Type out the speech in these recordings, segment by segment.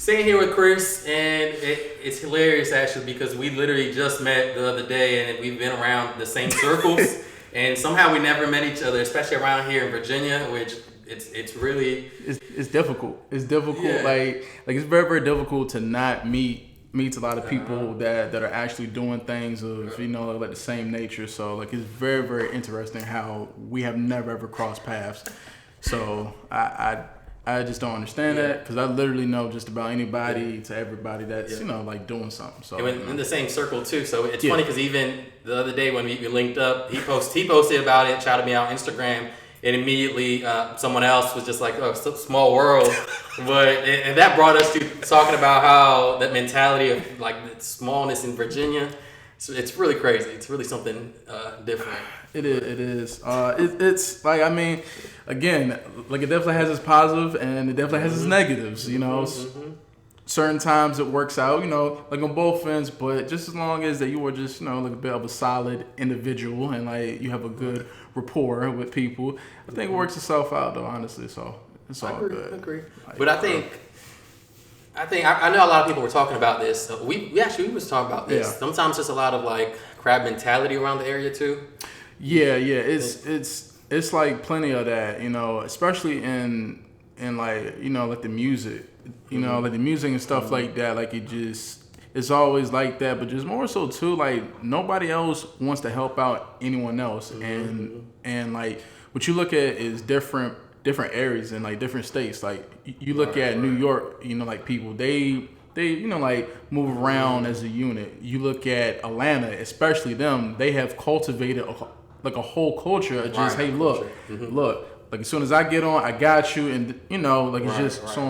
Sitting here with Chris, and it's hilarious actually because we literally just met the other day, and we've been around the same circles, and somehow we never met each other, especially around here in Virginia, which it's really it's difficult. It's difficult. Yeah. Like it's very very difficult to not meet a lot of people that are actually doing things of like the same nature. So like it's very very interesting how we have never ever crossed paths. So I just don't understand that because I literally know just about anybody to everybody that's like doing something. So and in the same circle too. So it's funny because even the other day when we linked up, he posted about it, shouted me out on Instagram, and immediately someone else was just like, "Oh, it's a small world," and that brought us to talking about how that mentality of like the smallness in Virginia. So it's really crazy. It's really something different. It is. It's like, I mean, again, like it definitely has its positive and it definitely has its negatives. Certain times it works out, like on both ends. But just as long as that you are just, like a bit of a solid individual and like you have a good rapport with people, I think it works itself out though. Honestly, so it's all good. I agree. But I think I know a lot of people were talking about this. We was talking about this. Yeah. Sometimes there's a lot of like crab mentality around the area too. Yeah. It's like plenty of that, especially in like like the music, like the music and stuff like that. Like it's always like that, but just more so too. Like nobody else wants to help out anyone else, and like what you look at is different areas and like different states. Like you look at New York, like people they like move around as a unit. You look at Atlanta, especially them, they have cultivated a whole culture of just hey look, like as soon as I get on, I got you, and it's just so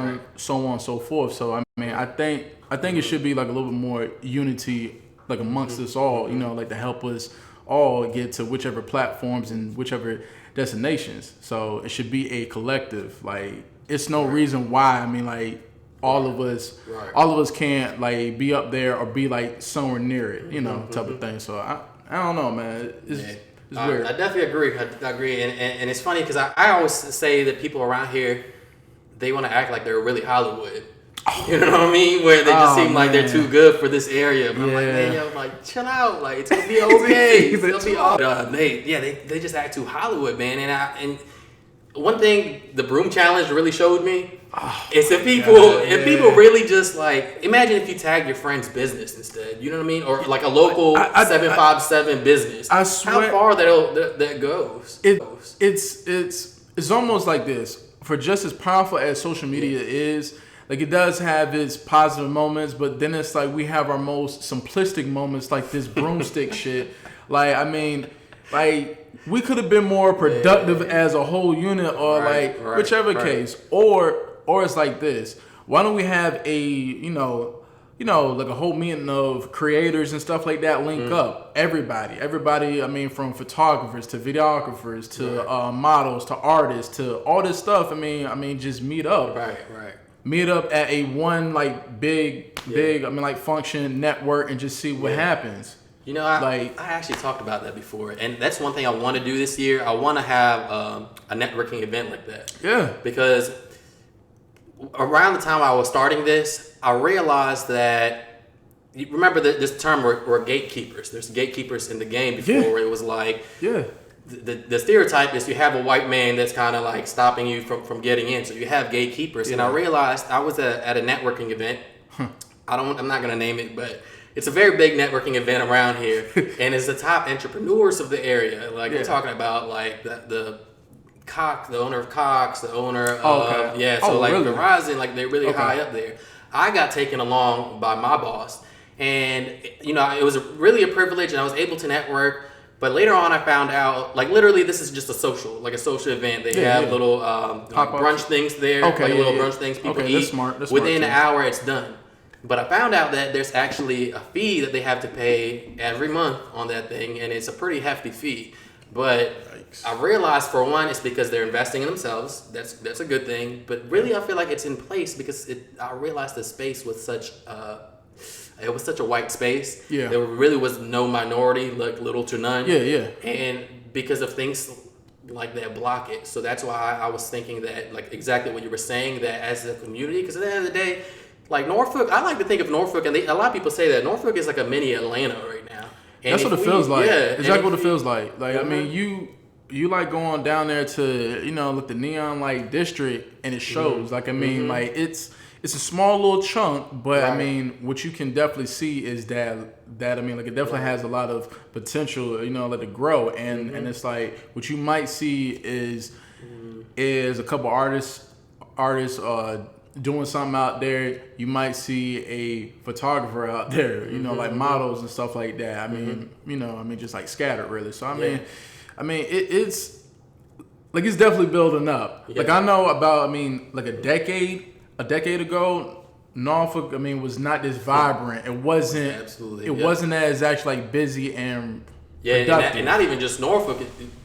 on and so forth. So I mean, I think it should be like a little bit more unity like amongst us all, like to help us all get to whichever platforms and whichever destinations. So it should be a collective. Like it's no reason why. I mean, like all of us can't like be up there or be like somewhere near it, type of thing. So I don't know, man. It's weird. I definitely agree. I agree, and it's funny because I always say that people around here, they want to act like they're really Hollywood. You know what I mean? Where they just seem like they're too good for this area. But I'm like, man, like chill out. Like it's gonna be okay. It's gonna be all. They just act too Hollywood, man. And one thing the broom challenge really showed me is if people really just like imagine if you tag your friend's business instead. You know what I mean? Or like a local 757 business. I swear, how far that goes. It's almost like this. For just as powerful as social media is. Like it does have its positive moments, but then it's like we have our most simplistic moments, like this broomstick shit. Like I mean, like we could have been more productive as a whole unit, or whichever case, or it's like this. Why don't we have a like a whole meeting of creators and stuff like that link up everybody. I mean, from photographers to videographers to models to artists to all this stuff. I mean, just meet up. Right. Meet up at a one like big I mean like function network and just see what happens. I actually talked about that before, and that's one thing I want to do this year. I want to have a networking event like that. Yeah. Because around the time I was starting this, I realized that you remember this term we're gatekeepers. There's gatekeepers in the game before where it was like the stereotype is you have a white man that's kind of like stopping you from getting in. So you have gatekeepers. And I realized I was at a networking event. I'm not going to name it, but it's a very big networking event around here. And it's the top entrepreneurs of the area. Like we're talking about like the owner of Cox, the owner of, really? Verizon, like they're really high up there. I got taken along by my boss. And, it was really a privilege and I was able to network. But later on, I found out, like, literally, this is just a social event. They have little like brunch things there, brunch things people eat. That's smart. Within an hour, it's done. But I found out that there's actually a fee that they have to pay every month on that thing, and it's a pretty hefty fee. But I realized, for one, it's because they're investing in themselves. That's a good thing. But really, I feel like it's in place because I realized the space was such a white space. Yeah. There really was no minority, like little to none. Yeah. And because of things like that block it. So that's why I was thinking that, like exactly what you were saying, that as a community, because at the end of the day, Like Norfolk, I like to think of Norfolk, and a lot of people say that Norfolk is like a mini Atlanta right now. And that's what it feels like. Yeah, exactly what it feels like. Like I mean, you like going down there to like the neon light district, and it shows. Like I mean, like it's a small little chunk, but I mean, what you can definitely see is that I mean, like it definitely has a lot of potential, like to grow, and it's like what you might see is a couple artists doing something out there. You might see a photographer out there, like models and stuff like that. I mean, just like scattered really. So I mean, it's like it's definitely building up. Yeah. Like I know about, like a decade ago, Norfolk, was not this vibrant. It wasn't. Absolutely. It wasn't as actually like busy and productive. And not even just Norfolk.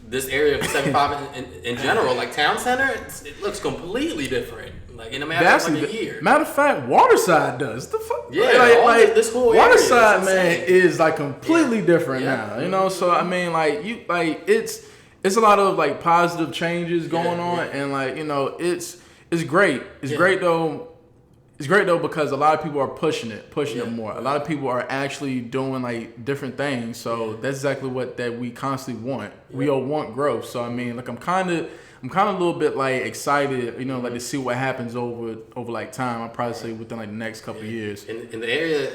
This area of 75 in general, like town center, it looks completely different. Like in a matter of like a year. Matter of fact, Waterside does. The fuck? Yeah, like this whole area Waterside, man, is like completely different now. So I mean, like it's a lot of like positive changes going on, and like it's great. It's great though. It's great though because a lot of people are pushing it more. A lot of people are actually doing like different things. So that's exactly what that we constantly want. We all want growth. So I mean, like I'm kind of a little bit like excited, like to see what happens over like time. I'll probably say within like the next couple of years. In the area,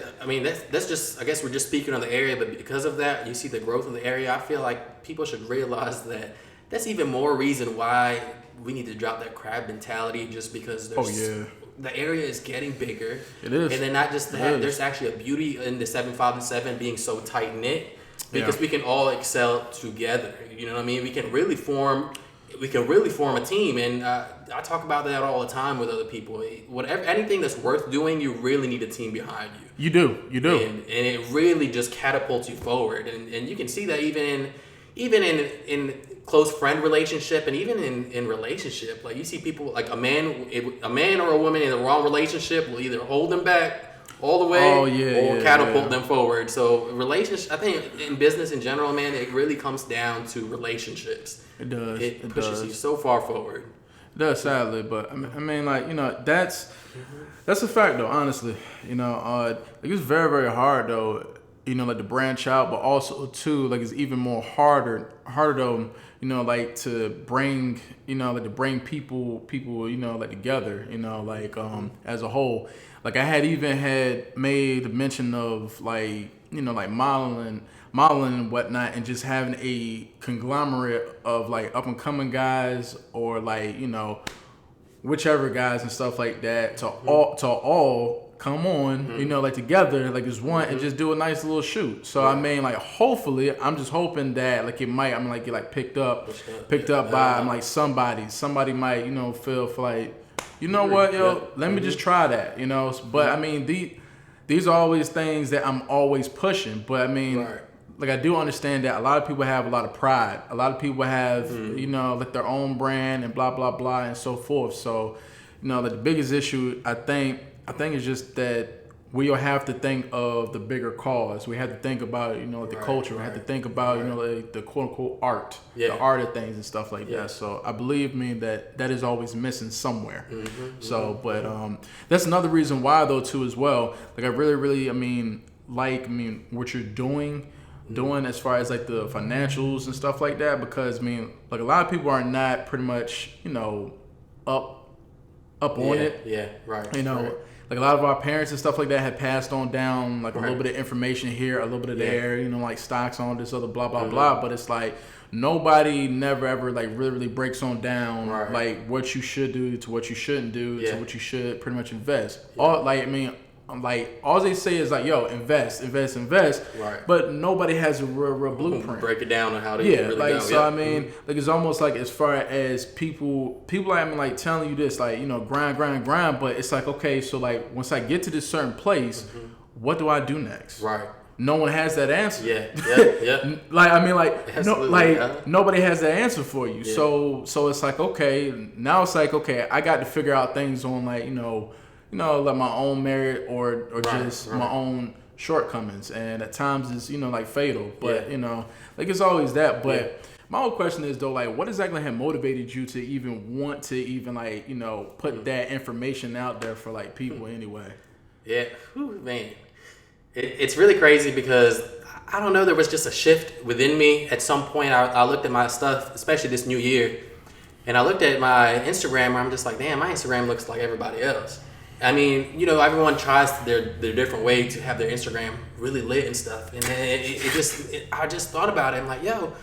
that's just, I guess we're just speaking on the area, but because of that, you see the growth of the area. I feel like people should realize that that's even more reason why we need to drop that crab mentality, just because the area is getting bigger. It is. And then not just that, there's actually a beauty in the 7, 5, and 7 being so tight knit, because we can all excel together. You know what I mean? We can really form a team, and I talk about that all the time with other people. Anything that's worth doing, you really need a team behind you. You do. And it really just catapults you forward, and you can see that even in close friend relationship, and even in relationship. Like you see people, like a man or a woman in the wrong relationship will either hold them back all the way or catapult them forward. So relationship, I think in business in general, man, it really comes down to relationships. It does. It pushes you so far forward. It does, sadly, but I mean, like that's a fact though. Honestly, it's very, very hard though. Like to branch out, but also too, like it's even more harder though. Like to bring, like to bring people, like together. As a whole. Like I had made mention of like like modeling and whatnot, and just having a conglomerate of like up and coming guys, or like whichever guys and stuff like that to all come on, like together, like as one, and just do a nice little shoot. So I mean, like hopefully, I'm just hoping that like it might, get like picked up by like somebody might feel for like, what, let me just try that, But I mean, these are always things that I'm always pushing. But I mean, like I do understand that a lot of people have a lot of pride. A lot of people have, like their own brand and blah blah blah and so forth. So, like the biggest issue I think it's just that we'll have to think of the bigger cause. We have to think about, the culture. We have to think about, like the quote unquote art, the art of things and stuff like that. So I believe that is always missing somewhere. So, but that's another reason why though too as well. Like I really, what you're doing as far as like the financials and stuff like that, because like a lot of people are not pretty much, up on it. Yeah, right. Like a lot of our parents and stuff like that had passed on down like a little bit of information here, a little bit of there, like stocks on this other blah blah blah. But it's like nobody never ever like really breaks on down like what you should do to what you shouldn't do to what you should pretty much invest. All all they say is like, yo, invest. Right. But nobody has a real blueprint. Break it down on how to really go. So I mean, like it's almost like as far as people like telling you this, like, grind, but it's like, okay, so like once I get to this certain place, what do I do next? Right. No one has that answer. Yeah. Nobody has that answer for you. Yeah. So it's like, okay, now it's like, okay, I got to figure out things on like, like my own merit or just my own shortcomings, and at times it's like fatal, but like it's always that. But my whole question is though, like what exactly had motivated you to even want to even like put that information out there for like people anyway? Yeah. Whew, man. It's really crazy because I don't know. There was just a shift within me. At some point, I looked at my stuff, especially this new year, and I looked at my Instagram. Where I'm just like, damn, my Instagram looks like everybody else. I mean, everyone tries their different way to have their Instagram really lit and stuff. And then I just thought about it. I'm like, yo,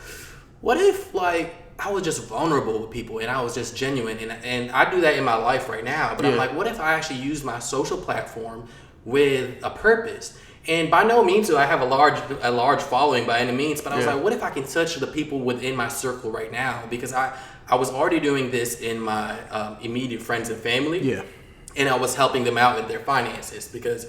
what if like I was just vulnerable with people and I was just genuine, and I do that in my life right now. But I'm like, what if I actually use my social platform with a purpose? And by no means do I have a large following by any means, but I was like, what if I can touch the people within my circle right now? Because I was already doing this in my immediate friends and family. Yeah. And I was helping them out with their finances, because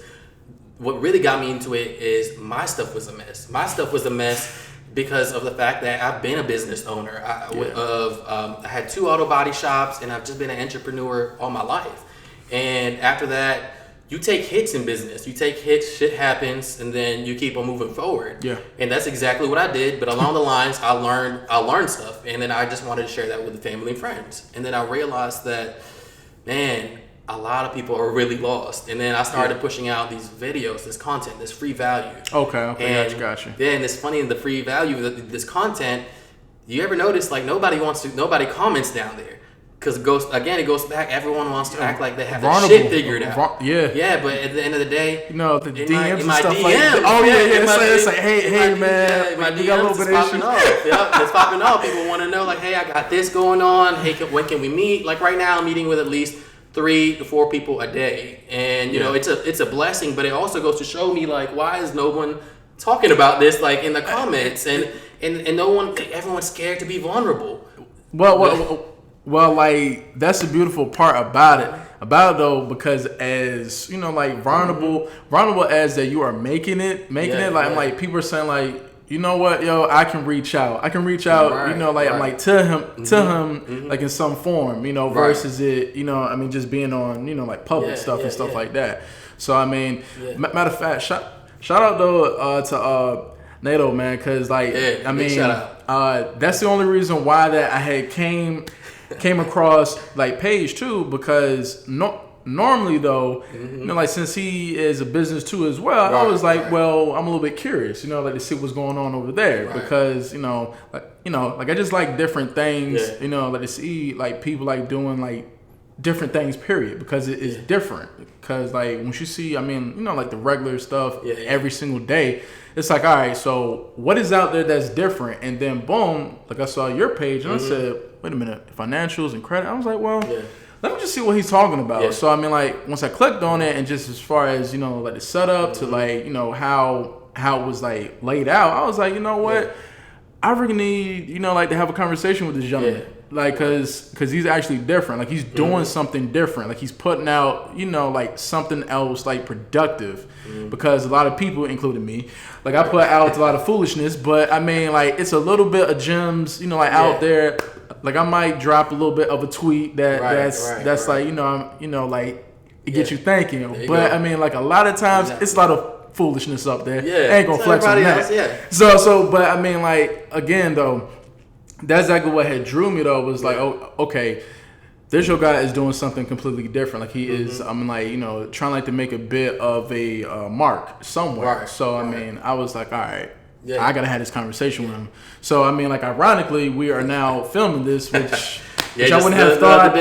what really got me into it is my stuff was a mess. My stuff was a mess because of the fact that I've been a business owner. I had 2 auto body shops, and I've just been an entrepreneur all my life. And after that, you take hits in business. You take hits, shit happens, and then you keep on moving forward. Yeah. And that's exactly what I did. But along the lines, I learned stuff, and then I just wanted to share that with the family and friends. And then I realized that, man, a lot of people are really lost. And then I started pushing out these videos, this content, this free value. Okay, and got you. Yeah, and it's funny, in the free value, this content, you ever notice like nobody comments down there? Because it goes back, everyone wants to act like they have their shit figured out. Yeah, but at the end of the day, the DMs and stuff DMs, like that. Oh yeah, it's like, hey man, my you got a little bit of issues. It's popping off. People want to know like, hey, I got this going on. Hey, when can we meet? Like right now, I'm meeting with at least 3 to 4 people a day, and it's a blessing. But it also goes to show me like, why is no one talking about this like in the comments, and everyone's scared to be vulnerable. Well, like that's the beautiful part about it though, because as like vulnerable as that you are making it, I'm like, people are saying like, you know what, yo, I can reach out, right, I'm like to him, like in some form, versus it, just being on, like public stuff and stuff like that. So I mean, matter of fact, shout out though to NATO, man, because like I mean, that's the only reason why that I had came across like Paige too, because normally though, like since he is a business too as well, I was like, well, I'm a little bit curious, like to see what's going on over there, because like I just like different things, like to see like people like doing like different things, period, because it is different. Because like when you see, I mean, like the regular stuff every single day, it's like, all right, so what is out there that's different? And then boom, like I saw your page and I said, wait a minute, financials and credit. I was like, well, let me just see what he's talking about. Yeah. So I mean, like once I clicked on it, and just as far as like the setup to like how it was like laid out, I was like, you know what, I really need like to have a conversation with this gentleman. Like, cause he's actually different. Like he's doing something different. Like he's putting out, like something else, like productive. Because a lot of people, including me, like I put out a lot of foolishness. But I mean, like it's a little bit of gems, like out there. Like I might drop a little bit of a tweet that's like, like it gets you thinking. But I mean, like a lot of times it's a lot of foolishness up there. I ain't gonna flex on that. So, but I mean, like again though, that's exactly what had drew me though, was like, oh, okay, this your guy is doing something completely different. Like he is, I'm like, trying like to make a bit of a mark somewhere. So I mean, I was like, all right, I gotta have this conversation with him. So I mean, like ironically, we are now filming this, which I wouldn't have thought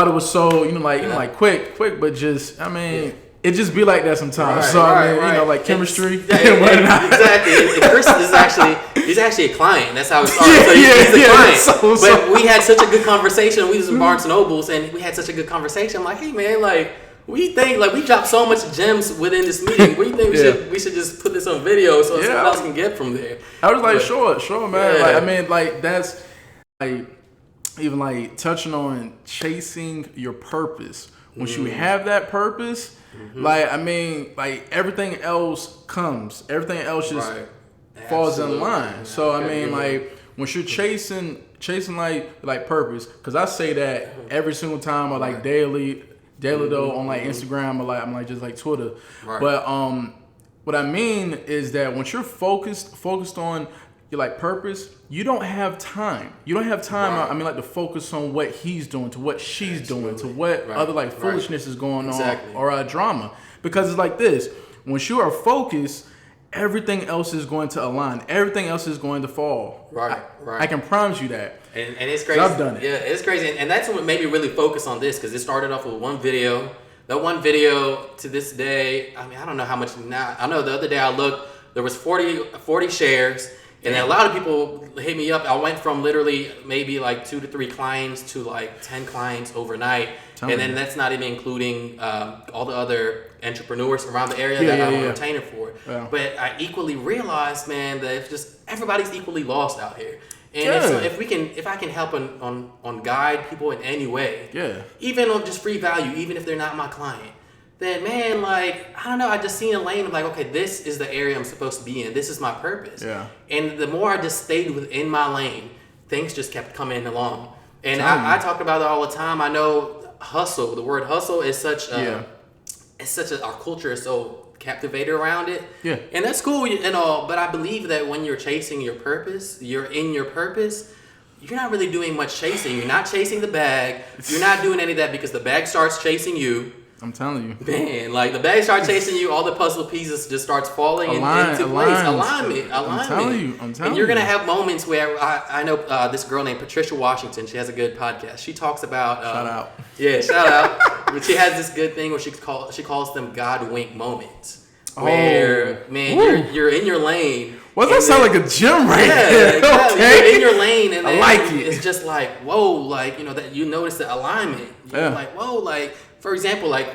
it was so like quick, but just I mean. It just be like that sometimes. I mean, like chemistry. Exactly. And Chris is he's actually a client. That's how it started. So he's a client. But we had such a good conversation. We was in Barnes & Nobles, and we had such a good conversation. I'm like, hey man, like, what do you think? Like, we dropped so much gems within this meeting. What do you think we should just put this on video so someone else can get from there? I was like, sure, man. Like, I mean, like that's like even like touching on chasing your purpose. Once you have that purpose. Like I mean, like everything else comes. Everything else just falls in line. So I mean, like when you're chasing like purpose, because I say that every single time, or like daily though on like Instagram, or like I'm like just like Twitter. But what I mean is that once you're focused on your like purpose, you don't have time. I mean, like to focus on what he's doing, to what she's doing, to what other like foolishness is going on, or drama. Because it's like this. Once you are focused, everything else is going to align. Everything else is going to fall. Right. I can promise you that. And it's crazy. I've done it. Yeah, it's crazy. And that's what made me really focus on this, because it started off with one video. That one video to this day, I mean, I don't know how much now. I know the other day I looked, there was 40 shares. And then a lot of people hit me up. I went from literally maybe like 2 to 3 clients to like 10 clients overnight. And then that's not even including all the other entrepreneurs around the area that I'm a retainer for. Yeah. But I equally realized, man, that it's just everybody's equally lost out here. And if I can help on guide people in any way, even on just free value, even if they're not my client, then man, like, I don't know, I just seen a lane of like, okay, this is the area I'm supposed to be in. This is my purpose. Yeah. And the more I just stayed within my lane, things just kept coming along. And I talk about it all the time. I know hustle, the word hustle is such a, our culture is so captivated around it. Yeah. And that's cool and all, but I believe that when you're chasing your purpose, you're in your purpose, you're not really doing much chasing. You're not chasing the bag. You're not doing any of that because the bag starts chasing you. I'm telling you. Man, like the bag starts chasing you, all the puzzle pieces just starts falling into place. Alignment. I'm telling you. And you're going to have moments where I know this girl named Patricia Washington. She has a good podcast. She talks about... shout out. Yeah, shout out. But she has this good thing where she calls them God wink moments. Where, man, you're in your lane. Well, that sound like a gym there. Exactly. Okay. You're in your lane, and I like it. It's just like, whoa, like, that you notice the alignment. You're like, whoa, like, for example, like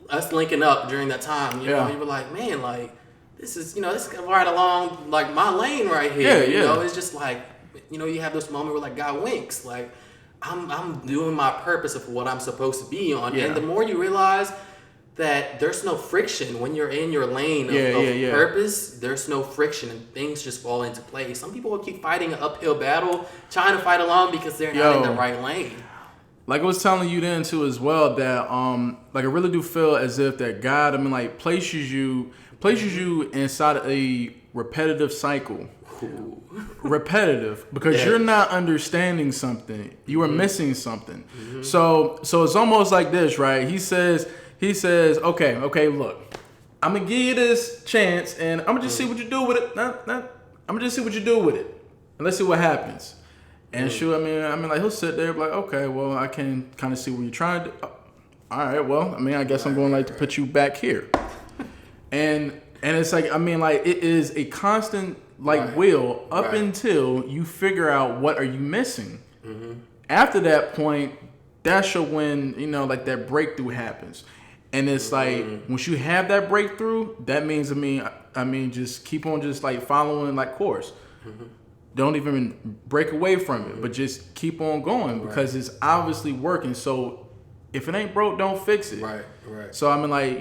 us linking up during that time, you know, you were like, man, like, this is right along, like, my lane right here. You know, it's just like, you have this moment where, like, God winks. Like, I'm doing my purpose of what I'm supposed to be on. Yeah. And the more you realize that there's no friction when you're in your lane of purpose, there's no friction and things just fall into place. Some people will keep fighting an uphill battle, trying to fight along because they're not in the right lane. Like I was telling you then too as well, that like I really do feel as if that God, I mean, like places you inside a repetitive cycle. Ooh. Repetitive, because you're not understanding something. You are missing something. Mm-hmm. So it's almost like this, right? He says, okay, look, I'm gonna give you this chance, and I'm gonna just see what you do with it. I'm gonna just see what you do with it, and let's see what happens. And sure, I mean, like he'll sit there, like, okay, well, I can kind of see what you're trying to. All right, well, I mean, I guess I'm going to put you back here, and it's like, I mean, like it is a constant wheel up until you figure out what are you missing. Mm-hmm. After that point, that's when like that breakthrough happens. And it's like, once you have that breakthrough, that means, I mean, just keep on just like following like course. Mm-hmm. Don't even break away from it, but just keep on going because it's obviously working. So if it ain't broke, don't fix it. Right. So I mean, like,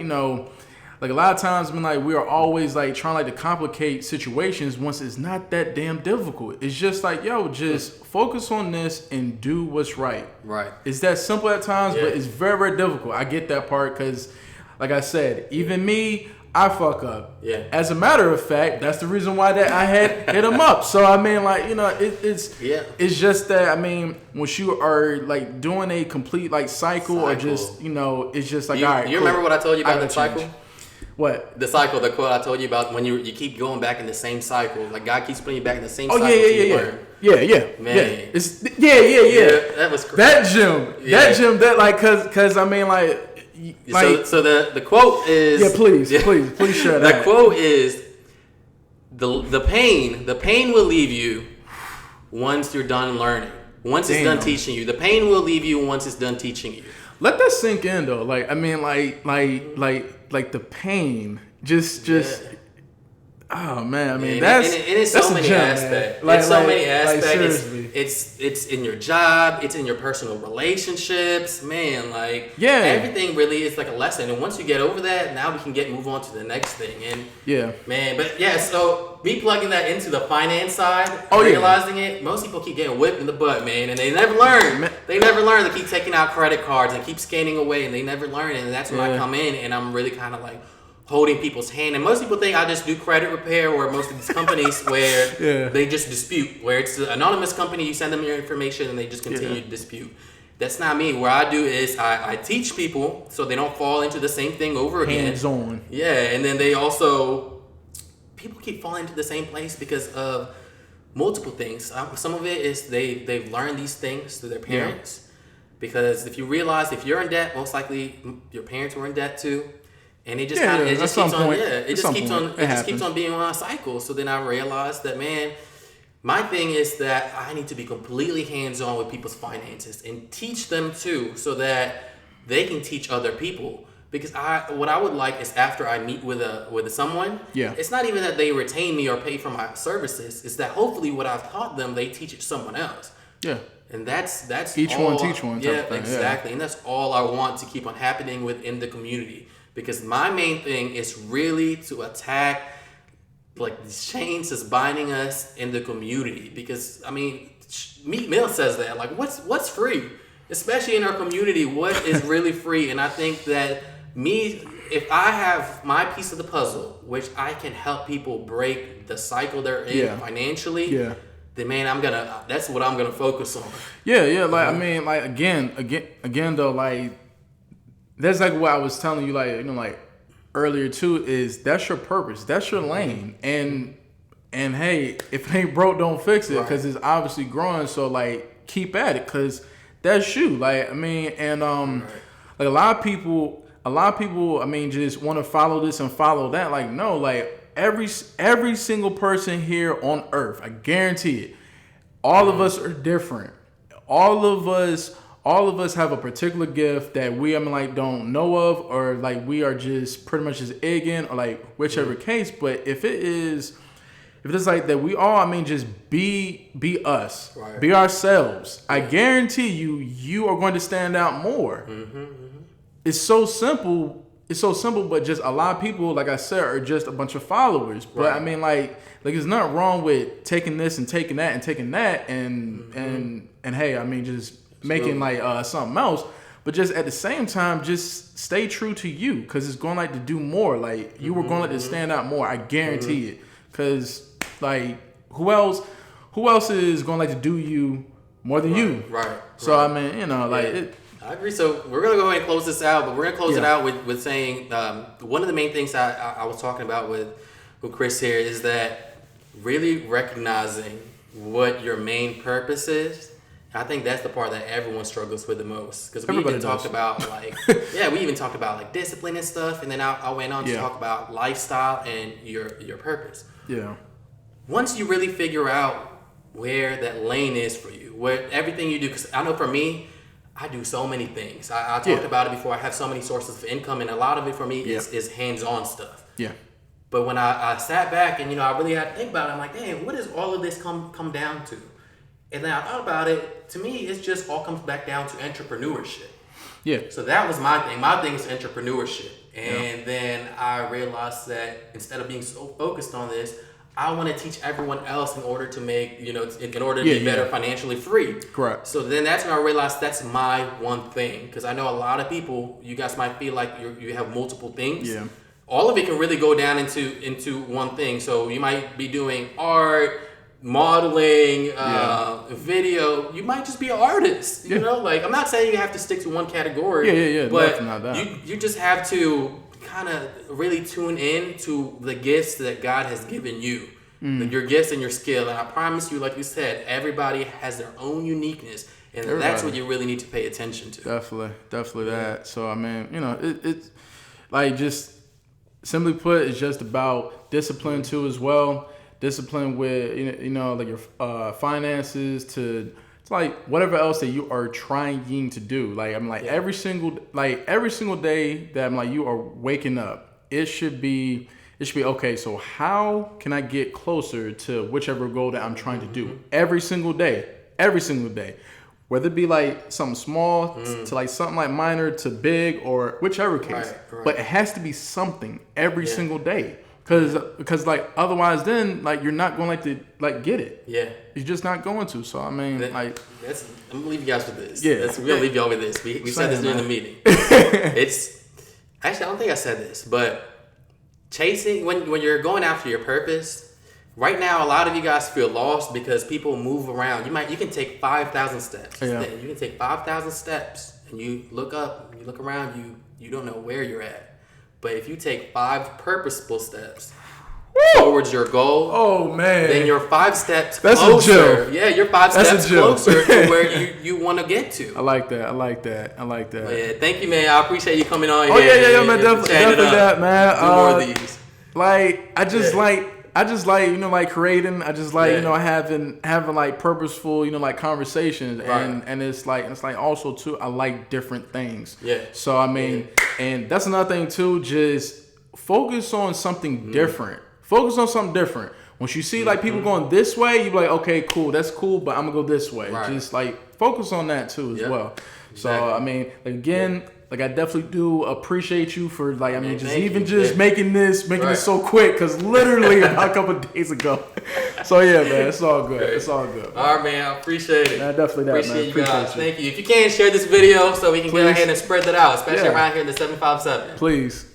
like a lot of times, I mean, like we are always like trying to complicate situations once it's not that damn difficult. It's just like, just focus on this and do what's right. Right. It's that simple at times, but it's very, very difficult. I get that part because, like I said, even me, I fuck up. Yeah. As a matter of fact, that's the reason why that I had hit him up. So I mean, like, it's just that, I mean, once you are like doing a complete like cycle. Or just it's just like, all right. You remember what I told you about the cycle? What? The cycle, the quote I told you about, when you keep going back in the same cycle. Like God keeps putting you back in the same cycle. Yeah. Man. Yeah. That was crazy. That gym, that like, cause I mean, like so the quote is, please share that. The quote is, the pain will leave you once you're done learning. Once it's done teaching you. The pain will leave you once it's done teaching you. Let that sink in though. Like, I mean, like the pain, just. Oh man, I mean it's so many aspects. It's so many aspects. It's in your job. It's in your personal relationships. Man, everything really is like a lesson. And once you get over that, now we can move on to the next thing. And so me plugging that into the finance side, realizing it, most people keep getting whipped in the butt, man, and they never learn. They never learn. They keep taking out credit cards and keep scanning away, and they never learn. And that's when I come in, and I'm really kind of like holding people's hand. And most people think I just do credit repair, or most of these companies where they just dispute, where it's an anonymous company, you send them your information and they just continue to dispute. That's not me. What I do is I teach people so they don't fall into the same thing over again. Hands on. Yeah, and then they also, people keep falling into the same place because of multiple things. Some of it is they've learned these things through their parents. Yeah. Because if you realize if you're in debt, most likely your parents were in debt too. And it just kind of it just keeps on being on a cycle. So then I realized that, man, my thing is that I need to be completely hands-on with people's finances and teach them too, so that they can teach other people. Because what I would like is after I meet with someone, it's not even that they retain me or pay for my services. It's that hopefully what I've taught them, they teach it to someone else. Yeah. And that's each one teach one. Yeah, exactly. And that's all I want to keep on happening within the community. Because my main thing is really to attack like these chains that's binding us in the community. Because I mean, Meek Mill says that. Like, what's free? Especially in our community, what is really free? And I think that if I have my piece of the puzzle, which I can help people break the cycle they're in financially, then man, that's what I'm gonna focus on. Yeah. Like I mean, like again though, like that's like what I was telling you, like, you know, like earlier too, is that's your purpose, that's your lane, and hey, if it ain't broke, don't fix it, because it's obviously growing. So like, keep at it, because that's you. Like I mean, and like a lot of people, I mean, just want to follow this and follow that. Like no, like every single person here on earth, I guarantee it, all of us are different. All of us have a particular gift that we, I mean, like, don't know of, or like we are just pretty much just ignorant, or like whichever case. But if it's like that, we all, I mean, just be us, be ourselves. I guarantee you are going to stand out more. It's so simple. It's so simple, but just a lot of people, like I said, are just a bunch of followers. But I mean, like there's nothing wrong with taking this and taking that and taking that and hey, I mean, just making like something else. But just at the same time, just stay true to you, because it's going like to do more. Like you were going like to stand out more. I guarantee it. Because like who else is going like to do you more than you? So I mean, you know, like I agree. So we're going to go ahead and close this out, but we're going to close it out with saying one of the main things I was talking about with Chris here is that really recognizing what your main purpose is. I think that's the part that everyone struggles with the most, because we even talked about like we even talked about like discipline and stuff, and then I went on to talk about lifestyle and your purpose. Yeah. Once you really figure out where that lane is for you, where everything you do, because I know for me, I do so many things. I talked about it before. I have so many sources of income, and a lot of it for me is hands-on stuff. Yeah. But when I sat back and, you know, I really had to think about it, I'm like, dang, what does all of this come down to? And then I thought about it. To me, it just all comes back down to entrepreneurship. Yeah. So that was my thing. My thing is entrepreneurship. And then I realized that instead of being so focused on this, I want to teach everyone else in order to make, you know, in order to be better financially free. Correct. So then that's when I realized that's my one thing. Because I know a lot of people, you guys might feel like you have multiple things. Yeah. All of it can really go down into one thing. So you might be doing art, modeling, video. You might just be an artist. You know, like, I'm not saying you have to stick to one category. But you just have to kind of really tune in to the gifts that God has given you, your gifts and your skill. And I promise you, like you said, everybody has their own uniqueness, and that's what you really need to pay attention to. Definitely that. So I mean, you know, it's like, just simply put, it's just about discipline too as well. Discipline with you know like your finances to like whatever else that you are trying to do. Like I'm like every single day that I'm like you are waking up, it should be okay. So how can I get closer to whichever goal that I'm trying to do every single day, whether it be like something small to like something like minor to big or whichever case, but it has to be something every single day. Because like otherwise then like you're not going to like get it. Yeah. You're just not going to. So I mean I'm gonna leave you guys with this. Yeah. We're gonna leave y'all with this. We said this during the meeting. It's actually I don't think I said this, but chasing when you're going after your purpose, right now, a lot of you guys feel lost because people move around. You can take 5,000 steps. Yeah. You can take 5,000 steps and you look up, you look around, you don't know where you're at. But if you take 5 purposeful steps towards your goal, oh man, then you're 5 steps That's closer. a gem. Yeah, you're 5 steps closer to where you want to get to. I like that. But yeah, thank you, man. I appreciate you coming on here. Oh yeah, man, definitely that, man. Do more of these. Like I just like, you know, like creating. I just like, you know, having like purposeful, you know, like conversations, and it's like also too, I like different things. Yeah. So I mean, and that's another thing too. Just focus on something different. Focus on something different. Once you see like people going this way, you be like, okay, cool, that's cool, but I'm gonna go this way. Right. Just like focus on that too as well. Exactly. So I mean, again. Like I definitely do appreciate you for like I mean just making this so quick because literally a couple of days ago. So yeah, man, it's all good. It's all good. All right, man, I appreciate it. Man, definitely that, appreciate man. You guys. Thank you. If you can share this video so we can go ahead and spread that out, especially around here in the 757. Please.